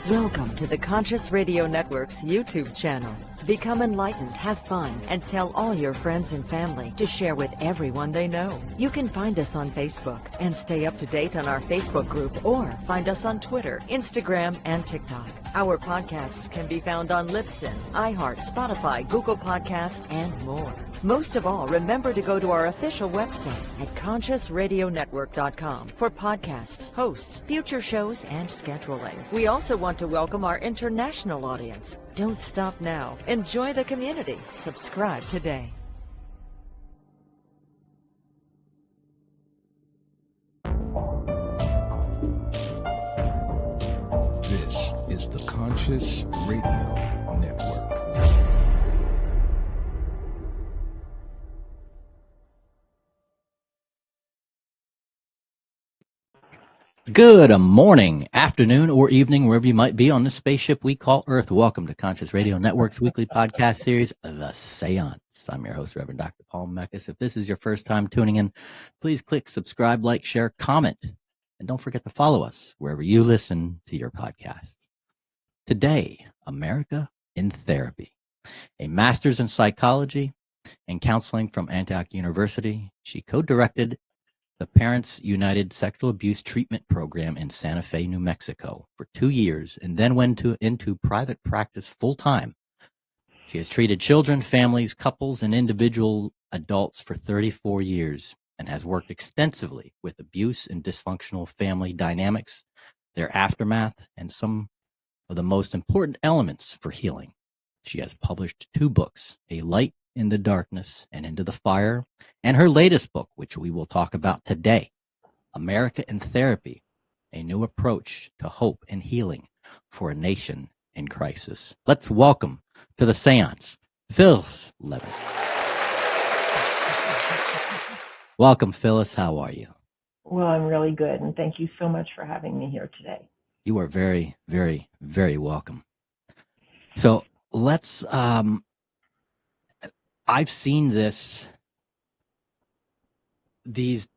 Welcome to the Conscious Radio Network's YouTube channel. Become enlightened, have fun, and tell all your friends and family to share with everyone they know. You can find us on Facebook and stay up to date on our Facebook group, or find us on Twitter, Instagram, and TikTok. Our podcasts can be found on Libsyn, iHeart, Spotify, Google Podcasts, and more. Most of all, remember to go to our official website at consciousradionetwork.com for podcasts, hosts, future shows, and scheduling. We also want to welcome our international audience. Don't stop now. Enjoy the community. Subscribe today. This is the Conscious Radio Network. Good morning, afternoon, or evening, wherever you might be on this spaceship we call Earth. Welcome to Conscious Radio Network's weekly podcast series, The Seance. I'm your host, Reverend Dr. Paul Meckes. If this is your first time tuning in, please click subscribe, like, share, comment, and don't forget to follow us wherever you listen to your podcasts. Today, America in Therapy. A master's in psychology and counseling from Antioch University, she co-directed the Parents United Sexual Abuse Treatment Program in Santa Fe, New Mexico for 2 years, and then went into private practice full-time. She has treated children, families, couples, and individual adults for 34 years and has worked extensively with abuse and dysfunctional family dynamics, their aftermath, and some of the most important elements for healing. She has published 2 books, A Light in the Darkness and Into the Fire, and her latest book, which we will talk about today, America in Therapy, A New Approach to Hope and Healing for a Nation in Crisis. Let's welcome to the seance, Phyllis Levitt. Welcome, Phyllis. How are you? Well, I'm really good, and thank you so much for having me here today. You are very, very, very welcome. So let's, I've seen these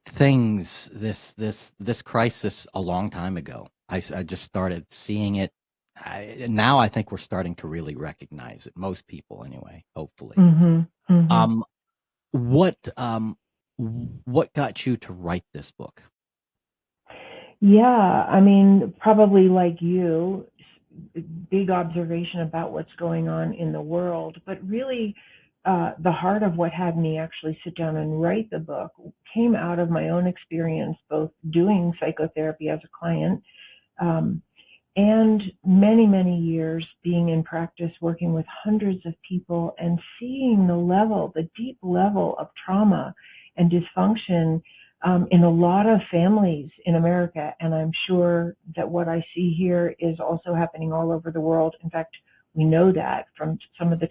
things, this crisis a long time ago. I just started seeing it. Now I think we're starting to really recognize it. Most people, anyway. Hopefully. Mm-hmm, mm-hmm. What got you to write this book? Yeah, I mean, probably like you, big observation about what's going on in the world, but really the heart of what had me actually sit down and write the book came out of my own experience, both doing psychotherapy as a client and many, many years being in practice, working with hundreds of people and seeing the deep level of trauma and dysfunction in a lot of families in America. And I'm sure that what I see here is also happening all over the world. In fact, we know that from some of the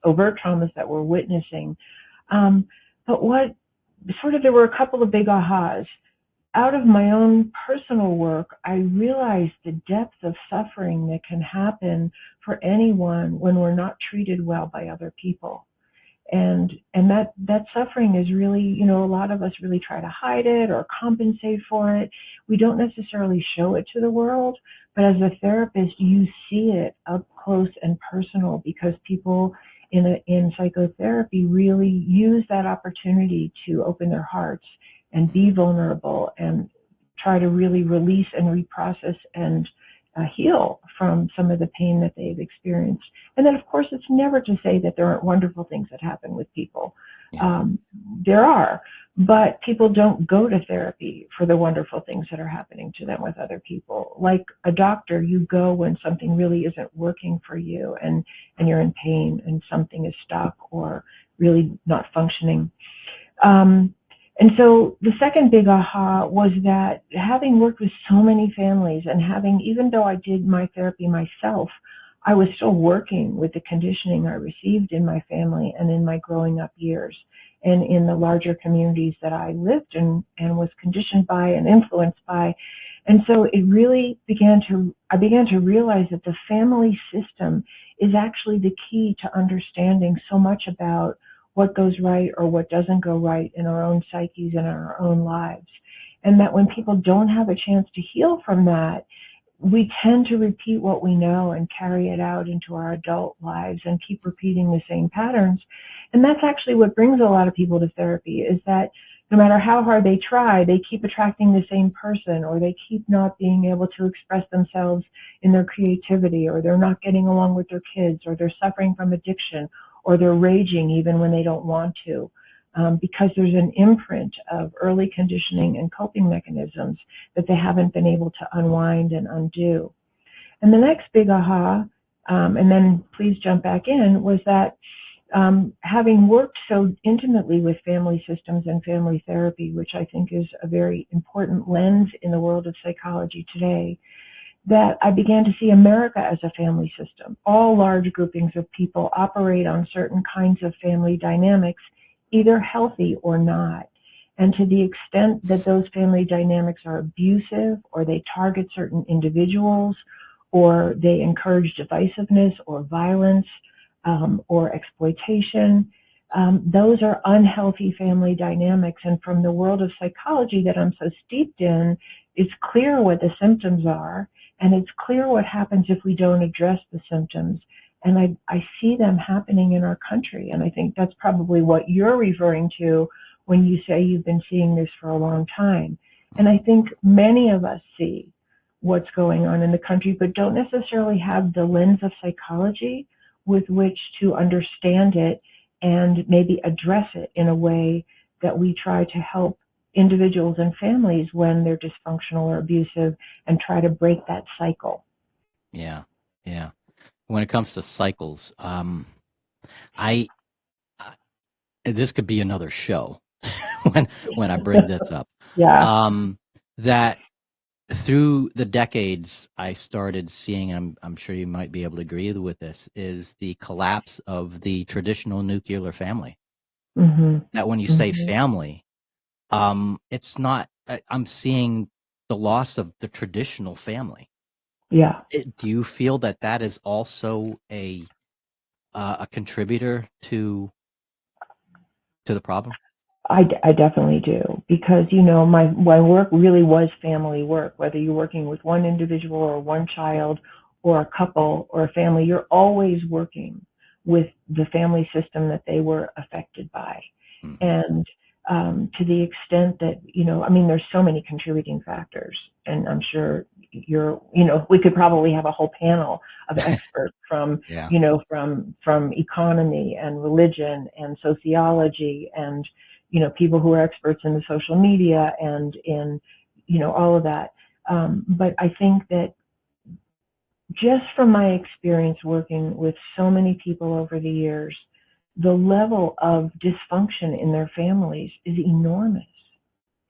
overt traumas that we're witnessing. But there were a couple of big ahas. Out of my own personal work, I realized the depth of suffering that can happen for anyone when we're not treated well by other people. And that suffering is really, a lot of us really try to hide it or compensate for it. We don't necessarily show it to the world, but as a therapist, you see it up close and personal because people in psychotherapy really use that opportunity to open their hearts and be vulnerable and try to really release and reprocess and heal from some of the pain that they've experienced. And then, of course, it's never to say that there aren't wonderful things that happen with people. Yeah. There are, but people don't go to therapy for the wonderful things that are happening to them with other people. Like a doctor, you go when something really isn't working for you and you're in pain and something is stuck or really not functioning. And so the second big aha was that having worked with so many families and even though I did my therapy myself, I was still working with the conditioning I received in my family and in my growing up years and in the larger communities that I lived in and was conditioned by and influenced by. And so it really I began to realize that the family system is actually the key to understanding so much about what goes right or what doesn't go right in our own psyches and our own lives. And that when people don't have a chance to heal from that, we tend to repeat what we know and carry it out into our adult lives and keep repeating the same patterns. And that's actually what brings a lot of people to therapy, is that no matter how hard they try, they keep attracting the same person, or they keep not being able to express themselves in their creativity, or they're not getting along with their kids, or they're suffering from addiction, or they're raging even when they don't want to. Because there's an imprint of early conditioning and coping mechanisms that they haven't been able to unwind and undo. And the next big aha, and then please jump back in, was that having worked so intimately with family systems and family therapy, which I think is a very important lens in the world of psychology today, that I began to see America as a family system. All large groupings of people operate on certain kinds of family dynamics, either healthy or not. And to the extent that those family dynamics are abusive, or they target certain individuals, or they encourage divisiveness or violence, or exploitation, those are unhealthy family dynamics. And from the world of psychology that I'm so steeped in, it's clear what the symptoms are, and it's clear what happens if we don't address the symptoms. And I see them happening in our country. And I think that's probably what you're referring to when you say you've been seeing this for a long time. And I think many of us see what's going on in the country, but don't necessarily have the lens of psychology with which to understand it and maybe address it in a way that we try to help individuals and families when they're dysfunctional or abusive, and try to break that cycle. Yeah, yeah. When it comes to cycles, I this could be another show when I bring this up. Yeah. That through the decades, I started seeing, and I'm sure you might be able to agree with this, is the collapse of the traditional nuclear family. Mm-hmm. That when you Mm-hmm. say family, it's not. I'm seeing the loss of the traditional family. Yeah. Do you feel that that is also a contributor to the problem? I definitely do, because, you know, my work really was family work. Whether you're working with one individual or one child or a couple or a family, you're always working with the family system that they were affected by. Mm-hmm. And to the extent that, you know, I mean, there's so many contributing factors, and I'm sure we could probably have a whole panel of experts from, Yeah. you know, from economy and religion and sociology, and, you know, people who are experts in the social media and in, you know, all of that. But I think that just from my experience working with so many people over the years, the level of dysfunction in their families is enormous.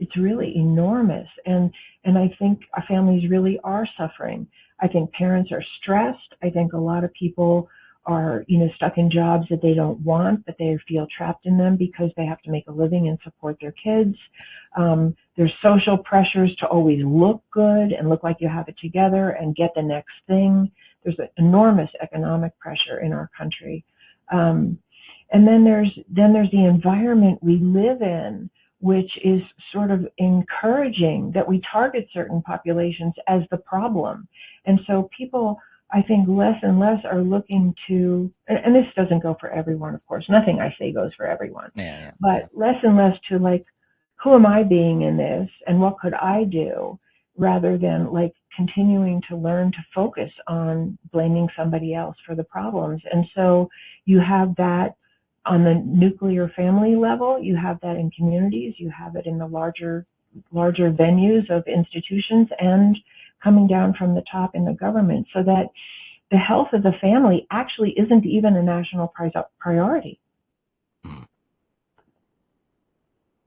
It's really enormous. And I think our families really are suffering. I think parents are stressed. I think a lot of people are, you know, stuck in jobs that they don't want, but they feel trapped in them because they have to make a living and support their kids. There's social pressures to always look good and look like you have it together and get the next thing. There's an enormous economic pressure in our country. And then there's the environment we live in, which is sort of encouraging that we target certain populations as the problem. And so people, I think, less and less are looking to, and this doesn't go for everyone, of course, nothing I say goes for everyone, but less and less to, like, who am I being in this and what could I do, rather than like continuing to learn to focus on blaming somebody else for the problems. And so you have that on the nuclear family level, you have that in communities, you have it in the larger venues of institutions, and coming down from the top in the government, so that the health of the family actually isn't even a national priority.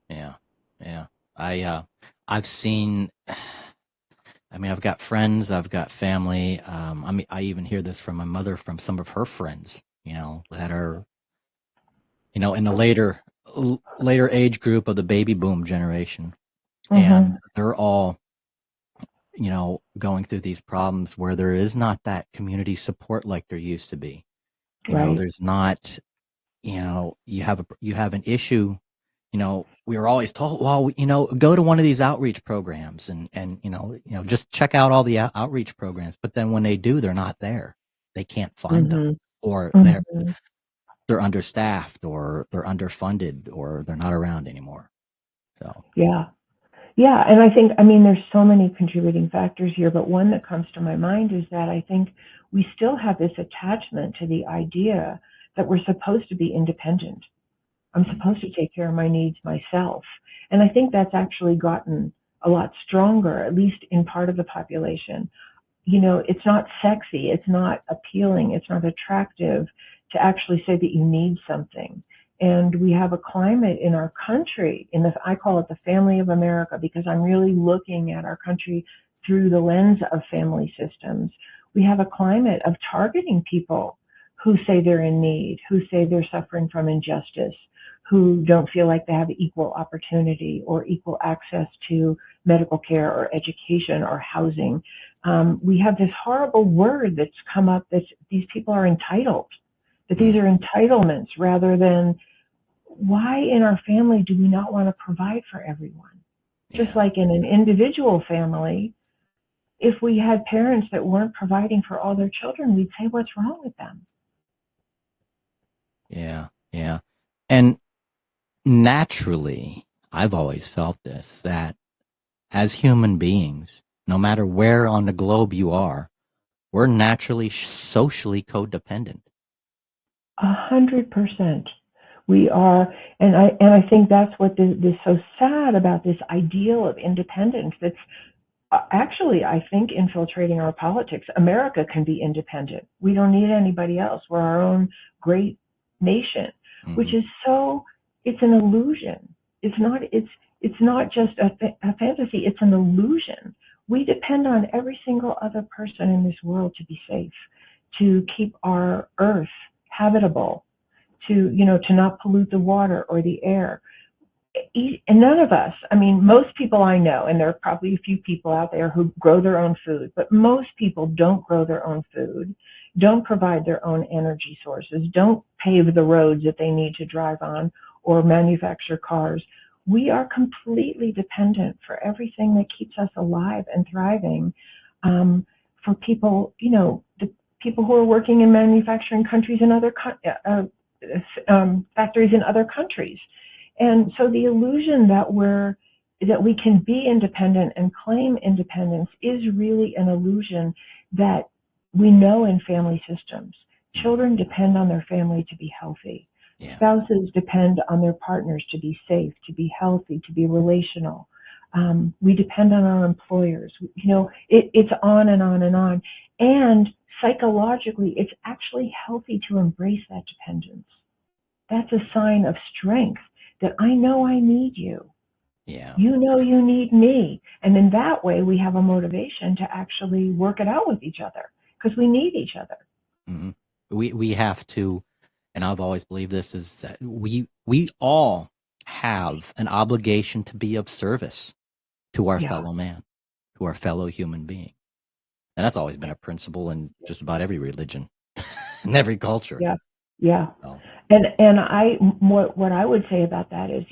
Yeah. I've seen. I mean, I've got friends, I've got family. I mean, I even hear this from my mother, from some of her friends, you know, that are, you know, in the later age group of the baby boom generation, and they're all, you know, going through these problems where there is not that community support like there used to be. You know, there's not, you know, you have an issue, we were always told, well, go to one of these outreach programs and just check out all the outreach programs. But then when they do, they're not there. They can't find them, Mm-hmm. or Mm-hmm. they're understaffed, or they're underfunded, or they're not around anymore. So Yeah. Yeah. And I think, there's so many contributing factors here, but one that comes to my mind is that I think we still have this attachment to the idea that we're supposed to be independent. I'm mm, supposed to take care of my needs myself. And I think that's actually gotten a lot stronger, at least in part of the population. It's not sexy, it's not appealing, it's not attractive to actually say that you need something. And we have a climate in our country, I call it the family of America, because I'm really looking at our country through the lens of family systems. We have a climate of targeting people who say they're in need, who say they're suffering from injustice, who don't feel like they have equal opportunity or equal access to medical care or education or housing. We have this horrible word that's come up that these people are entitled, that these are entitlements rather than why in our family do we not want to provide for everyone? yeah, Just like in an individual family, if we had parents that weren't providing for all their children, we'd say, what's wrong with them? yeah, yeah. And naturally, I've always felt this, that as human beings, no matter where on the globe you are, we're naturally socially codependent. 100%. We are, and I think that's what is so sad about this ideal of independence that's actually, I think, infiltrating our politics. America can be independent. We don't need anybody else. We're our own great nation, which is it's an illusion. It's not just a fantasy. It's an illusion. We depend on every single other person in this world to be safe, to keep our earth habitable, to not pollute the water or the air. And none of us, most people I know, and there are probably a few people out there who grow their own food, but most people don't grow their own food, don't provide their own energy sources, don't pave the roads that they need to drive on or manufacture cars. We are completely dependent for everything that keeps us alive and thriving, for people, the people who are working in manufacturing countries in other factories in other countries. And so the illusion that we can be independent and claim independence is really an illusion that we know in family systems. Children depend on their family to be healthy. Yeah. Spouses depend on their partners to be safe, to be healthy, to be relational. We depend on our employers. It's on and on and on. And psychologically, it's actually healthy to embrace that dependence. That's a sign of strength, that I know I need you. Yeah. You know you need me. And in that way, we have a motivation to actually work it out with each other because we need each other. Mm-hmm. We have to, and I've always believed this, is that we all have an obligation to be of service to our fellow man, to our fellow human being. And that's always been a principle in just about every religion, in every culture. Yeah. Yeah. So. And what I would say about that is,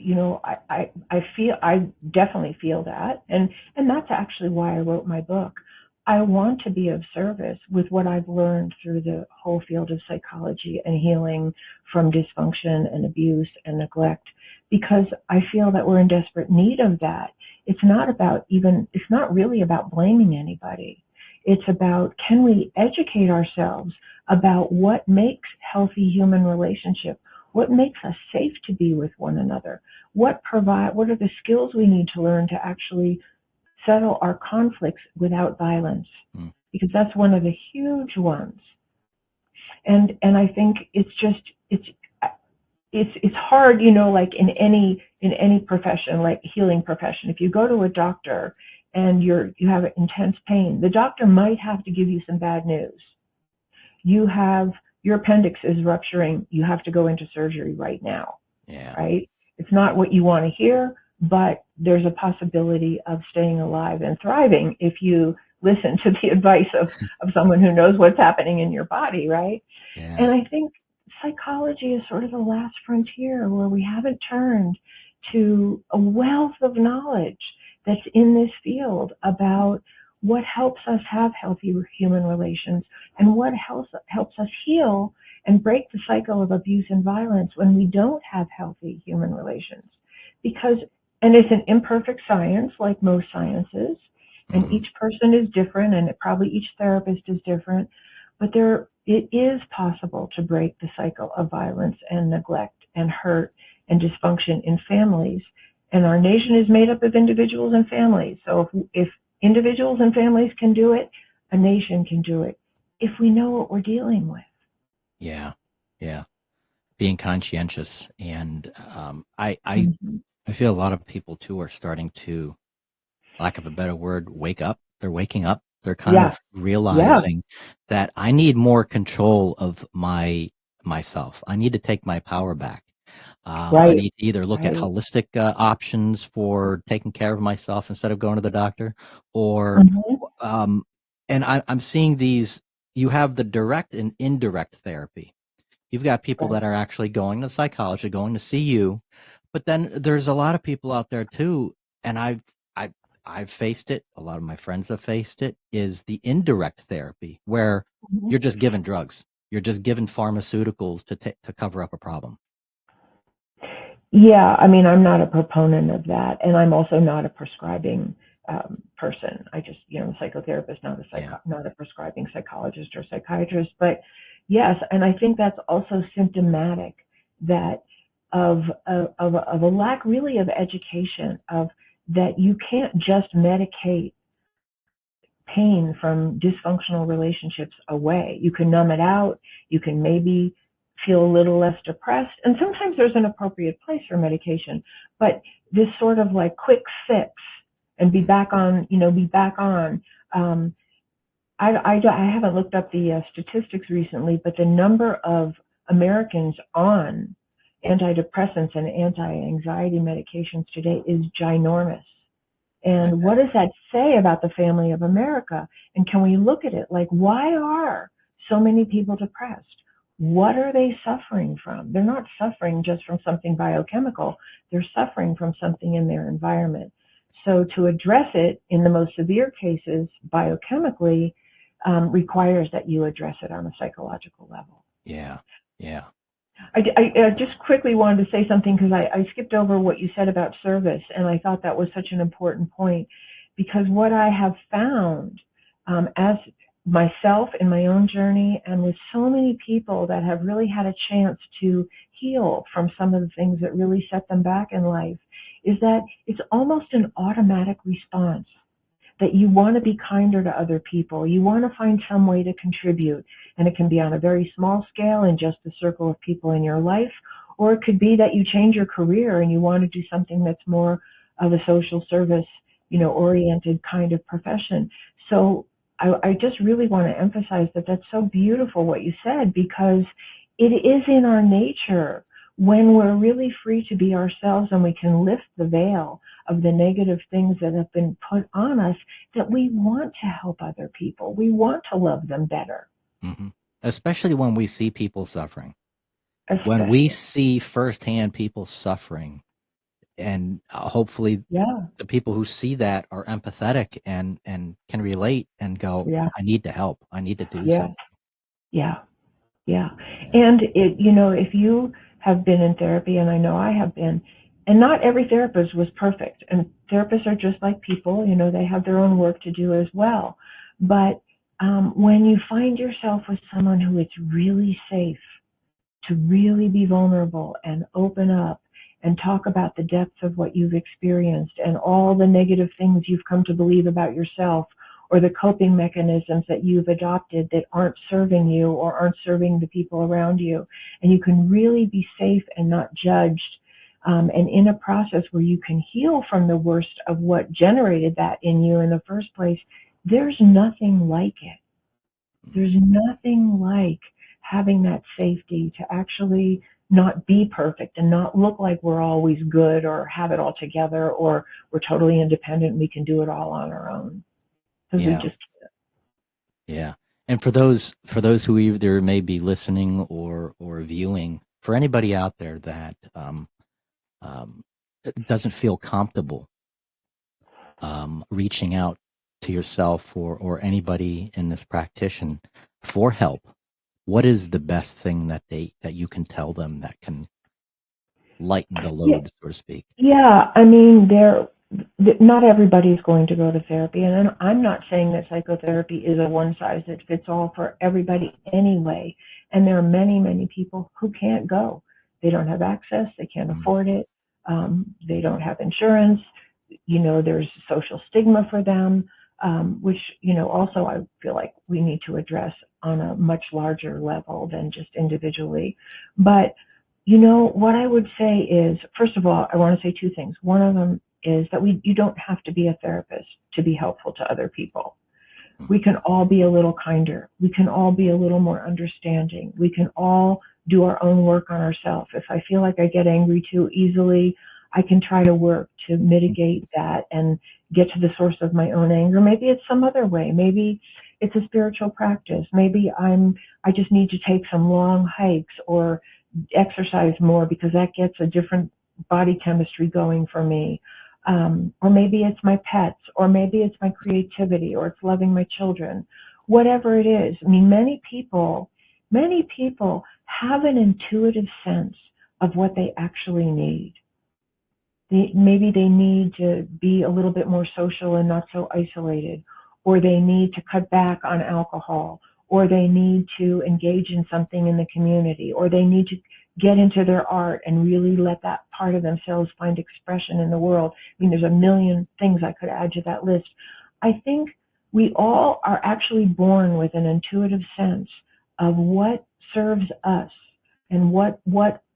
I definitely feel that, and that's actually why I wrote my book. I want to be of service with what I've learned through the whole field of psychology and healing from dysfunction and abuse and neglect, because I feel that we're in desperate need of that. It's not really about blaming anybody. It's about, can we educate ourselves about what makes healthy human relationship, what makes us safe to be with one another, what are the skills we need to learn to actually settle our conflicts without violence, because that's one of the huge ones. And I think it's hard, like in any profession, like healing profession. If you go to a doctor and you have intense pain, the doctor might have to give you some bad news. Your appendix is rupturing. You have to go into surgery right now. Yeah. Right? It's not what you want to hear, but there's a possibility of staying alive and thriving if you listen to the advice of someone who knows what's happening in your body, right? Yeah. And I think psychology is sort of the last frontier where we haven't turned to a wealth of knowledge that's in this field about what helps us have healthy human relations and what helps us heal and break the cycle of abuse and violence when we don't have healthy human relations. Because, and it's an imperfect science like most sciences, and each person is different, and probably each therapist is different, but it is possible to break the cycle of violence and neglect and hurt and dysfunction in families. And our nation is made up of individuals and families. So if individuals and families can do it, a nation can do it if we know what we're dealing with. Yeah, yeah. Being conscientious, and I feel a lot of people too are starting to, lack of a better word, wake up. They're waking up. They're kind of realizing that I need more control of myself. I need to take my power back. I need to either look at holistic options for taking care of myself instead of going to the doctor, or and I'm seeing these. You have the direct and indirect therapy. You've got people that are actually going to psychology, going to see you, but then there's a lot of people out there too, and I've faced it. A lot of my friends have faced it. Is the indirect therapy where you're just given drugs, you're just given pharmaceuticals to cover up a problem. Yeah, I mean, I'm not a proponent of that, and I'm also not a prescribing person. I just, psychotherapist, not a prescribing psychologist or psychiatrist. But yes, and I think that's also symptomatic that of a lack really of education, of that you can't just medicate pain from dysfunctional relationships away. You can numb it out. You can maybe feel a little less depressed. And sometimes there's an appropriate place for medication. But this sort of like quick fix and be back on. I haven't looked up the statistics recently, but the number of Americans on antidepressants and anti-anxiety medications today is ginormous. And what does that say about the family of America? And can we look at it like, why are so many people depressed? What are they suffering from? They're not suffering just from something biochemical. They're suffering from something in their environment. So to address it in the most severe cases biochemically requires that you address it on a psychological level. Yeah, yeah. I just quickly wanted to say something because I skipped over what you said about service, and I thought that was such an important point, because what I have found as myself in my own journey and with so many people that have really had a chance to heal from some of the things that really set them back in life is that it's almost an automatic response. That you want to be kinder to other people. You want to find some way to contribute. And it can be on a very small scale in just the circle of people in your life, or it could be that you change your career and you want to do something that's more of a social service, oriented kind of profession. So I just really want to emphasize that that's so beautiful what you said, because it is in our nature when we're really free to be ourselves and we can lift the veil of the negative things that have been put on us, that we want to help other people. We want to love them better. Mm-hmm. Especially when we see people suffering. When we see firsthand people suffering, and hopefully the people who see that are empathetic and can relate and go, I need to help. I need to do something. Yeah. And if you have been in therapy, and I know I have been, and not every therapist was perfect, and therapists are just like people, they have their own work to do as well. But when you find yourself with someone who it's really safe to really be vulnerable and open up and talk about the depths of what you've experienced and all the negative things you've come to believe about yourself, or the coping mechanisms that you've adopted that aren't serving you or aren't serving the people around you, and you can really be safe and not judged, and in a process where you can heal from the worst of what generated that in you in the first place, there's nothing like it. There's nothing like having that safety to actually not be perfect and not look like we're always good or have it all together or we're totally independent and we can do it all on our own. Because we just can't. Yeah. And for those who either may be listening or viewing, for anybody out there that doesn't feel comfortable reaching out to yourself or anybody in this practitioner for help, what is the best thing that you can tell them that can lighten the Yeah, load, so to speak? yeah. I mean, not everybody's going to go to therapy, and I'm not saying that psychotherapy is a one size that fits all for everybody anyway. And there are many, many people who can't go. They don't have access. They can't Mm, afford it. They don't have insurance. There's social stigma for them, which, also I feel like we need to address on a much larger level than just individually. But, what I would say is, first of all, I want to say two things. One of them is that you don't have to be a therapist to be helpful to other people. mm, We can all be a little kinder. We can all be a little more understanding. We can all do our own work on ourselves. If I feel like I get angry too easily, I can try to work to mitigate that and get to the source of my own anger. Maybe it's some other way. Maybe it's a spiritual practice. Maybe I just need to take some long hikes or exercise more because that gets a different body chemistry going for me. Or maybe it's my pets, or maybe it's my creativity, or it's loving my children. Whatever it is, I mean, many people have an intuitive sense of what they actually need. Maybe they need to be a little bit more social and not so isolated, or they need to cut back on alcohol, or they need to engage in something in the community, or they need to get into their art and really let that part of themselves find expression in the world. I mean, there's a million things I could add to that list. I think we all are actually born with an intuitive sense of what serves us and what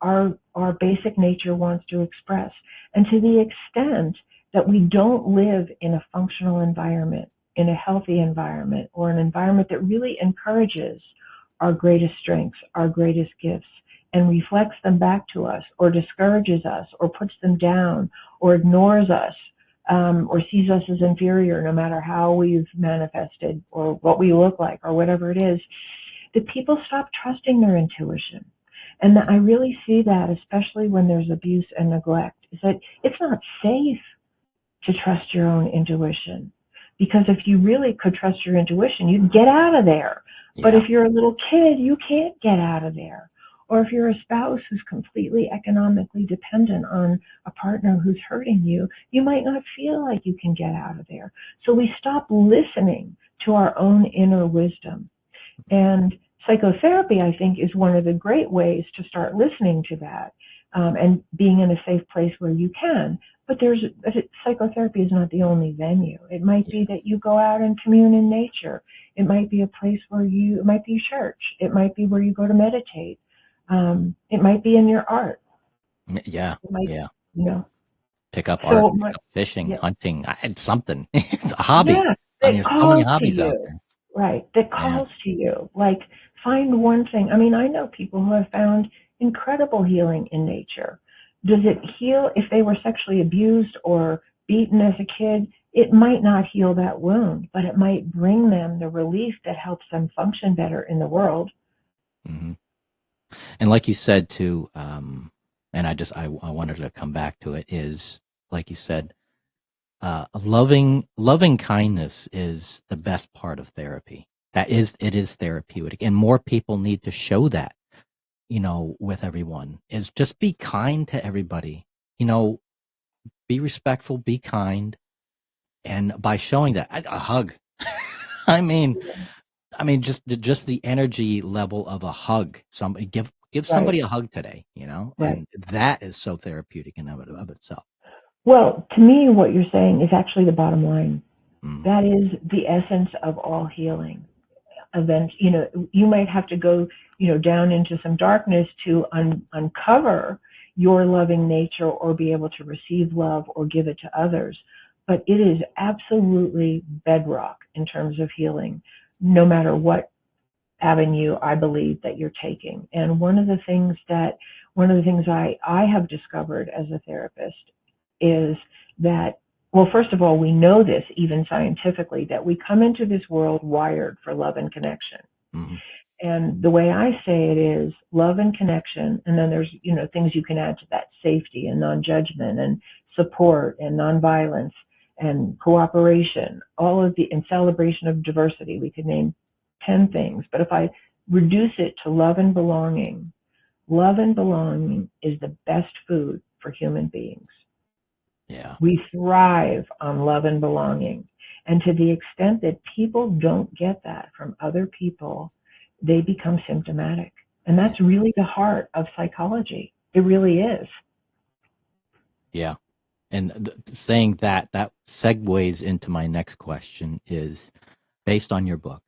our basic nature wants to express. And to the extent that we don't live in a functional environment, in a healthy environment, or an environment that really encourages our greatest strengths, our greatest gifts, and reflects them back to us, or discourages us, or puts them down, or ignores us, or sees us as inferior no matter how we've manifested, or what we look like, or whatever it is, that people stop trusting their intuition. And I really see that, especially when there's abuse and neglect, is that it's not safe to trust your own intuition. Because if you really could trust your intuition, you'd get out of there. But yeah. if you're a little kid, you can't get out of there. Or if you're a spouse who's completely economically dependent on a partner who's hurting you, you might not feel like you can get out of there. So we stop listening to our own inner wisdom. And psychotherapy, I think, is one of the great ways to start listening to that, and being in a safe place where you can. But psychotherapy is not the only venue. It might be that you go out and commune in nature. It might be a place it might be church. It might be where you go to meditate. It might be in your art. Yeah. It might, Yeah. you know. Pick up art, So, pick up fishing, yeah, hunting. It's something. It's a hobby. yeah, I mean, that there's so many calls to hobbies out you. there. Right, that Yeah. calls to you. Like, find one thing. I mean, I know people who have found incredible healing in nature. Does it heal if they were sexually abused or beaten as a kid? It might not heal that wound, but it might bring them the relief that helps them function better in the world. Hmm. And like you said too, and I wanted to come back to it, is like you said, loving kindness is the best part of therapy. It is therapeutic, and more people need to show that, with everyone, is just be kind to everybody, be respectful, be kind. And by showing that, a hug, I mean, just the energy level of a hug. Somebody give Right, somebody a hug today, right. and that is so therapeutic in of itself. Well, to me, what you're saying is actually the bottom line. Mm, That is the essence of all healing. Event, you might have to go, down into some darkness to uncover your loving nature, or be able to receive love or give it to others. But it is absolutely bedrock in terms of healing, no matter what avenue I believe that you're taking. And one of the things I have discovered as a therapist is that, well, first of all, we know this even scientifically, that we come into this world wired for love and connection. mm, And the way I say it is love and connection, and then there's, things you can add to that: safety and non-judgment and support and nonviolence and cooperation, all of the, and celebration of diversity. We could name 10 things, but if I reduce it to love and belonging is the best food for human beings. Yeah. We thrive on love and belonging. And to the extent that people don't get that from other people, they become symptomatic. And that's really the heart of psychology. It really is. Yeah. And saying that segues into my next question is, based on your book,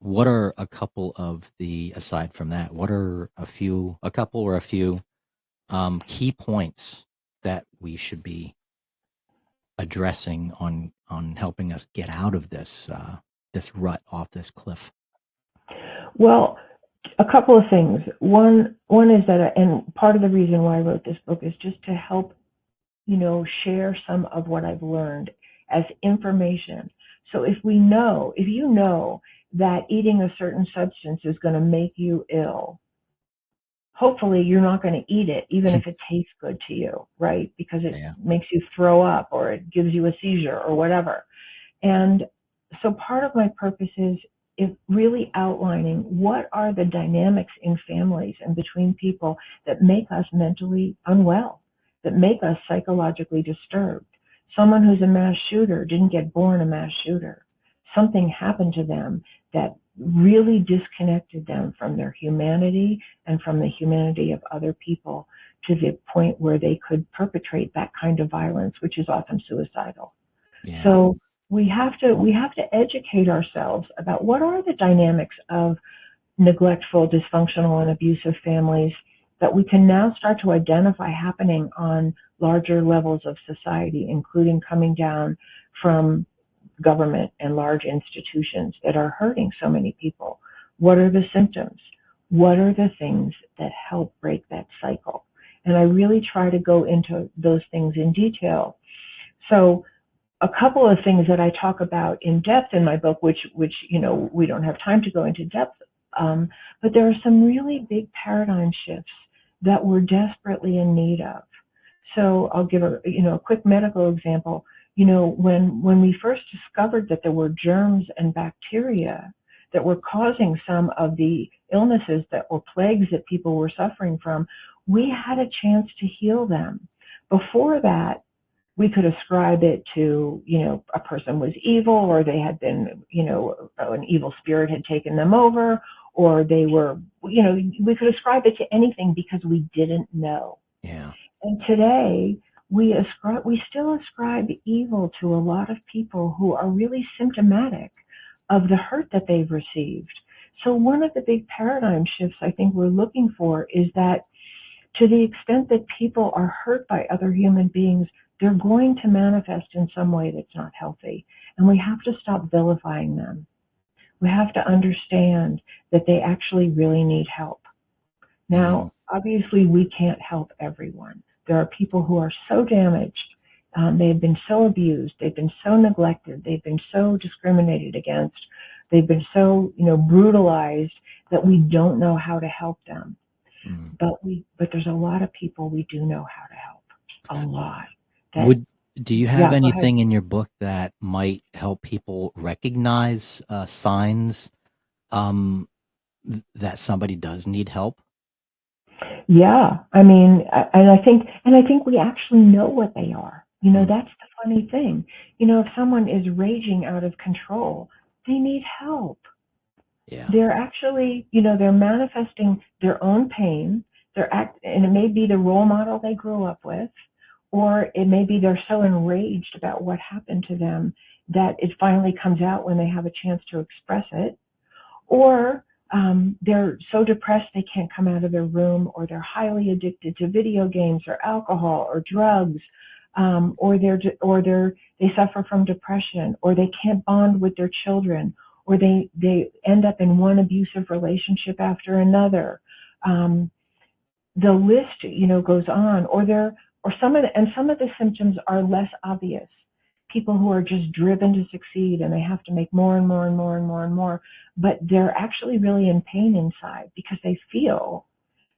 what are a couple of the, aside from that, what are a couple or a few key points that we should be addressing on helping us get out of this this rut, off this cliff? Well, a couple of things. One is that, and part of the reason why I wrote this book is just to help, share some of what I've learned as information. So if you know that eating a certain substance is going to make you ill, hopefully you're not going to eat it, even if it tastes good to you, right? Because it makes you throw up or it gives you a seizure or whatever. And so part of my purpose is really outlining what are the dynamics in families and between people that make us mentally unwell, that make us psychologically disturbed. Someone who's a mass shooter didn't get born a mass shooter. Something happened to them that really disconnected them from their humanity and from the humanity of other people to the point where they could perpetrate that kind of violence, which is often suicidal. Yeah. So we have to educate ourselves about what are the dynamics of neglectful, dysfunctional, and abusive families that we can now start to identify happening on larger levels of society, including coming down from government and large institutions that are hurting so many people. What are the symptoms? What are the things that help break that cycle? And I really try to go into those things in detail. So a couple of things that I talk about in depth in my book, which we don't have time to go into depth, but there are some really big paradigm shifts that we're desperately in need of. So I'll give a quick medical example. When we first discovered that there were germs and bacteria that were causing some of the illnesses that were plagues that people were suffering from, we had a chance to heal them. Before that, we could ascribe it to, a person was evil, or they had been, an evil spirit had taken them over, or they were, we could ascribe it to anything because we didn't know. Yeah. And today, we still ascribe evil to a lot of people who are really symptomatic of the hurt that they've received. So one of the big paradigm shifts I think we're looking for is that to the extent that people are hurt by other human beings, they're going to manifest in some way that's not healthy. And we have to stop vilifying them. We have to understand that they actually really need help. Now, obviously, we can't help everyone. There are people who are so damaged, they've been so abused, they've been so neglected, they've been so discriminated against, they've been so, brutalized that we don't know how to help them. But there's a lot of people we do know how to help, a lot. Do you have anything in your book that might help people recognize signs that somebody does need help? Yeah, I mean, and I think we actually know what they are. That's the funny thing. If someone is raging out of control, they need help. Yeah. They're actually, they're manifesting their own pain. And it may be the role model they grew up with, or it may be they're so enraged about what happened to them that it finally comes out when they have a chance to express it, or they're so depressed they can't come out of their room, or they're highly addicted to video games or alcohol or drugs, or they suffer from depression, or they can't bond with their children, or they end up in one abusive relationship after another. The list, goes on, or some of the symptoms are less obvious. People who are just driven to succeed and they have to make more and more and more and more and more, but they're actually really in pain inside because they feel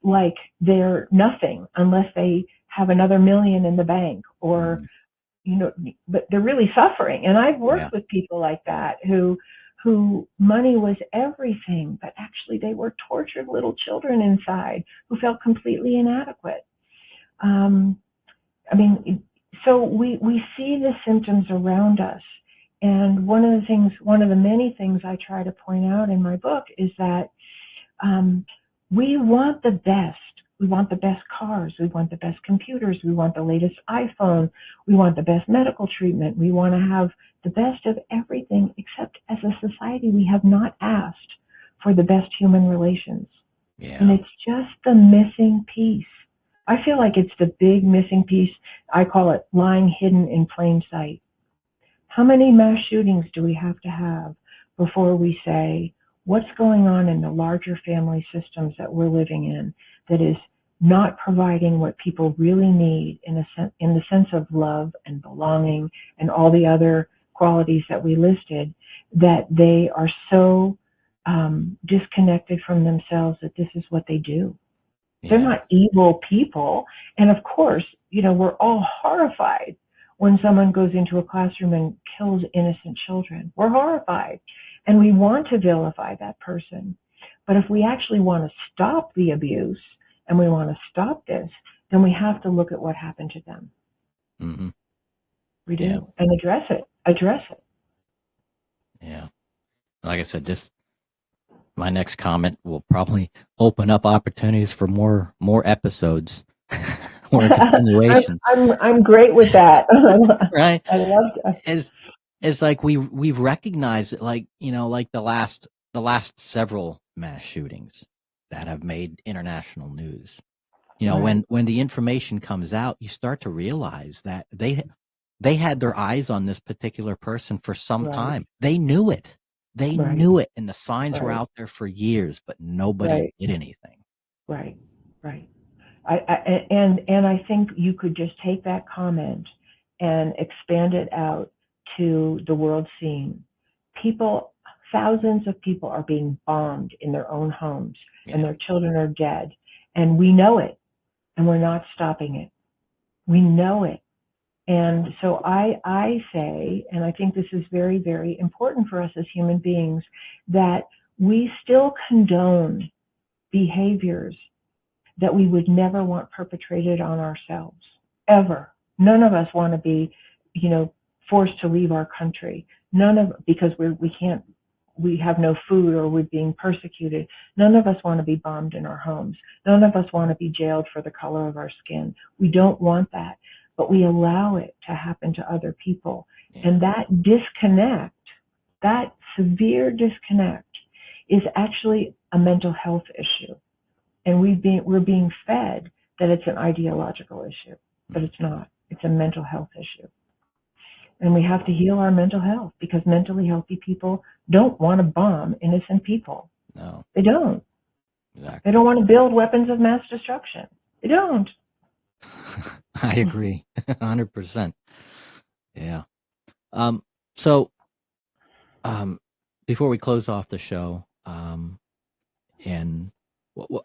like they're nothing unless they have another million in the bank, or, Mm. but they're really suffering. And I've Yeah. worked with people like that who money was everything, but actually they were tortured little children inside who felt completely inadequate. I mean, so we see the symptoms around us. And one of the many things I try to point out in my book is that we want the best. We want the best cars. We want the best computers. We want the latest iPhone. We want the best medical treatment. We want to have the best of everything, except as a society, we have not asked for the best human relations. Yeah. And it's just the missing piece. I feel like it's the big missing piece. I call it lying hidden in plain sight. How many mass shootings do we have to have before we say, what's going on in the larger family systems that we're living in that is not providing what people really need in the sense of love and belonging and all the other qualities that we listed, that they are so disconnected from themselves that this is what they do. They're not evil people. And of course, we're all horrified when someone goes into a classroom and kills innocent children. We're horrified. And we want to vilify that person. But if we actually want to stop the abuse and we want to stop this, then we have to look at what happened to them. Mm-hmm. We do. And address it. Yeah. Like I said, just my next comment will probably open up opportunities for more episodes, more continuation. I'm great with that. Right? I love that. It's like we've recognized, like the last several mass shootings that have made international news. Right. When the information comes out, you start to realize that they had their eyes on this particular person for some time. They knew it. They knew it, and the signs were out there for years, but nobody did anything. Right. I think you could just take that comment and expand it out to the world scene. Thousands of people are being bombed in their own homes, and their children are dead, and we know it, and we're not stopping it. We know it. And so I say, and I think this is very, very important for us as human beings, that we still condone behaviors that we would never want perpetrated on ourselves, ever. None of us want to be, forced to leave our country. Because we have no food or we're being persecuted. None of us want to be bombed in our homes. None of us want to be jailed for the color of our skin. We don't want that. But we allow it to happen to other people. Yeah. And that disconnect, that severe disconnect, is actually a mental health issue. And we're being fed that it's an ideological issue, but it's not. It's a mental health issue. And we have to heal our mental health, because mentally healthy people don't want to bomb innocent people. No. They don't. Exactly. They don't want to build weapons of mass destruction. They don't. I agree, 100%. Yeah. So, before we close off the show, and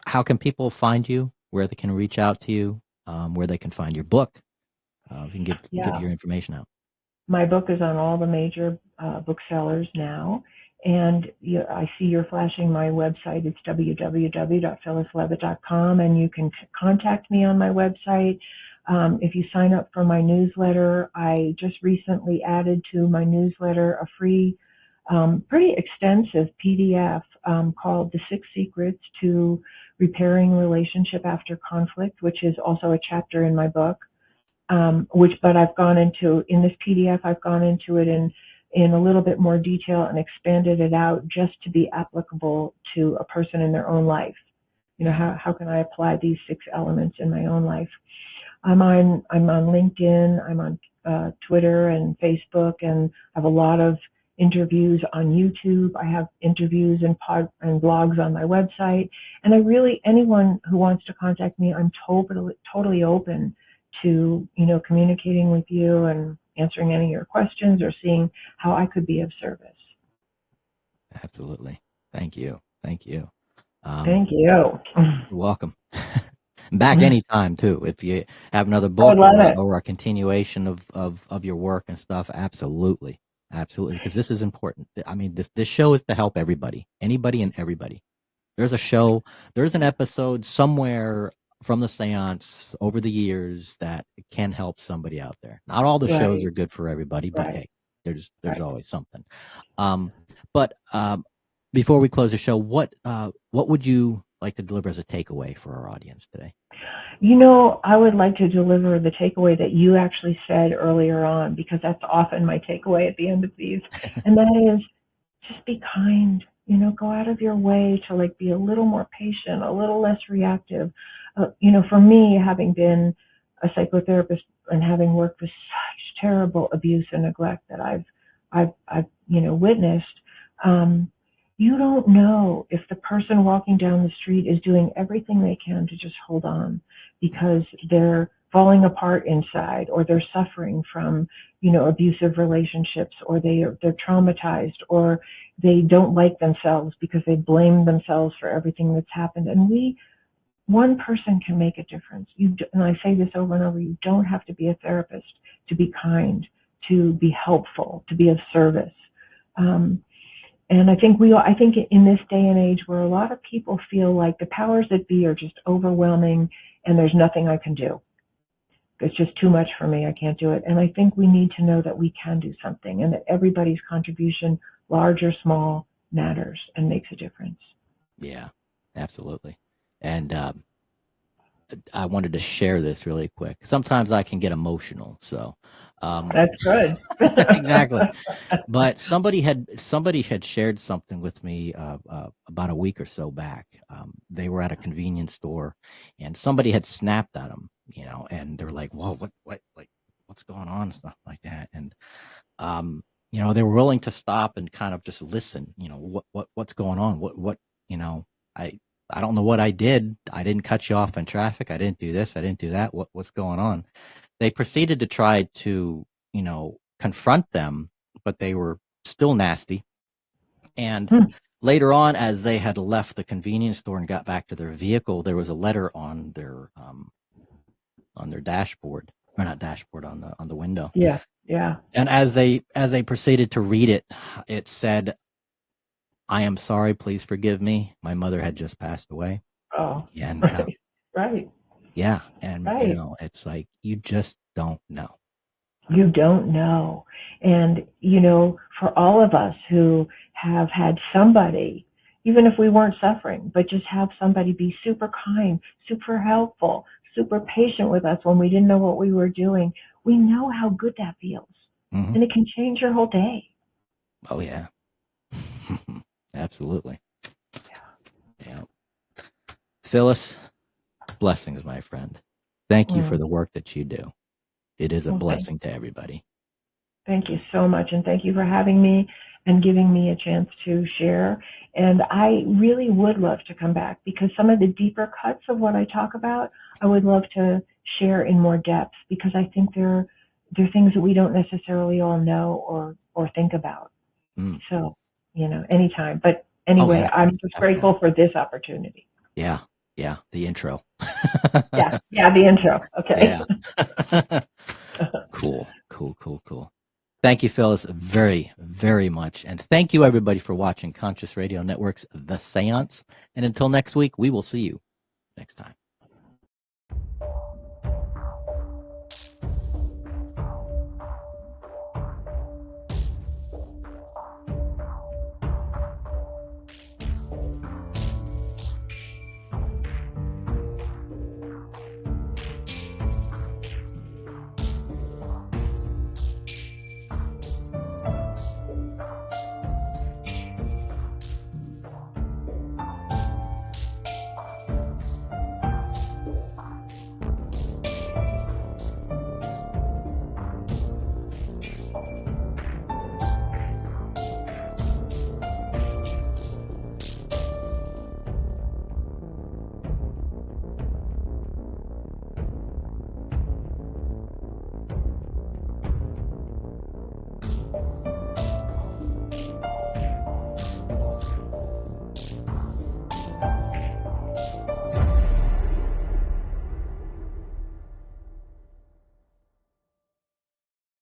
how can people find you? Where they can reach out to you? Where they can find your book? If you can give your information out. My book is on all the major booksellers now. And I see you're flashing my website. It's www.phyllislevitt.com, and you can contact me on my website. If you sign up for my newsletter, I just recently added to my newsletter a free, pretty extensive PDF called The 6 Secrets to Repairing Relationship After Conflict, which is also a chapter in my book. But I've gone into, in this PDF, I've gone into it in a little bit more detail and expanded it out just to be applicable to a person in their own life. How can I apply these 6 elements in my own life? I'm on LinkedIn, I'm on Twitter and Facebook, and I have a lot of interviews on YouTube. I have interviews and blogs on my website. And anyone who wants to contact me, I'm totally open to, communicating with you and answering any of your questions or seeing how I could be of service. Absolutely. Thank you. Thank you. You're welcome. Back anytime too. If you have another I would book love it. or a continuation of your work and stuff, absolutely. Absolutely. Because this is important. I mean, this show is to help everybody, anybody and everybody. There's an episode somewhere from the seance over the years that can help somebody out there. Not all the shows Right, are good for everybody, but right, hey, there's right. always something. But before we close the show, what would you like to deliver as a takeaway for our audience today? I would like to deliver the takeaway that you actually said earlier on, because that's often my takeaway at the end of these. And that is, just be kind. Go out of your way to like be a little more patient, a little less reactive. For me, having been a psychotherapist and having worked with such terrible abuse and neglect that I've witnessed, you don't know if the person walking down the street is doing everything they can to just hold on because they're falling apart inside, or they're suffering from abusive relationships, or they're traumatized, or they don't like themselves because they blame themselves for everything that's happened. And one person can make a difference. And I say this over and over, you don't have to be a therapist to be kind, to be helpful, to be of service. And I think in this day and age where a lot of people feel like the powers that be are just overwhelming and there's nothing I can do. It's just too much for me. I can't do it. And I think we need to know that we can do something, and that everybody's contribution, large or small, matters and makes a difference. Yeah, absolutely. And I wanted to share this really quick. Sometimes I can get emotional, so That's good. exactly. But somebody had shared something with me about a week or so back. They were at a convenience store, and somebody had snapped at them, and they're like, "Whoa, what's going on?" and stuff like that. And they were willing to stop and kind of just listen. What's going on? I I don't know what I did. I didn't cut you off in traffic. I didn't do this. I didn't do that. What's going on? They proceeded to try to, confront them, but they were still nasty. And later on, as they had left the convenience store and got back to their vehicle, there was a letter on their dashboard, or not dashboard, on the window. Yeah, yeah. And as they proceeded to read it, it said, "I am sorry. Please forgive me. My mother had just passed away." Oh, And right, right, yeah, and right. it's like you just don't know. You don't know. And, for all of us who have had somebody, even if we weren't suffering, but just have somebody be super kind, super helpful, super patient with us when we didn't know what we were doing, we know how good that feels. Mm-hmm. And it can change your whole day. Oh, yeah. Absolutely. Yeah. Phyllis, blessings, my friend. Thank you for the work that you do. It is a blessing to everybody. Thank you so much. And thank you for having me and giving me a chance to share. And I really would love to come back, because some of the deeper cuts of what I talk about, I would love to share in more depth, because I think they're things that we don't necessarily all know or think about. So, anytime. But anyway, yeah. I'm just grateful for this opportunity. Yeah. Yeah. The intro. Yeah. The intro. Okay. Yeah. Cool. Thank you, Phyllis, very, very much. And thank you, everybody, for watching Conscious Radio Network's The Seance. And until next week, we will see you next time.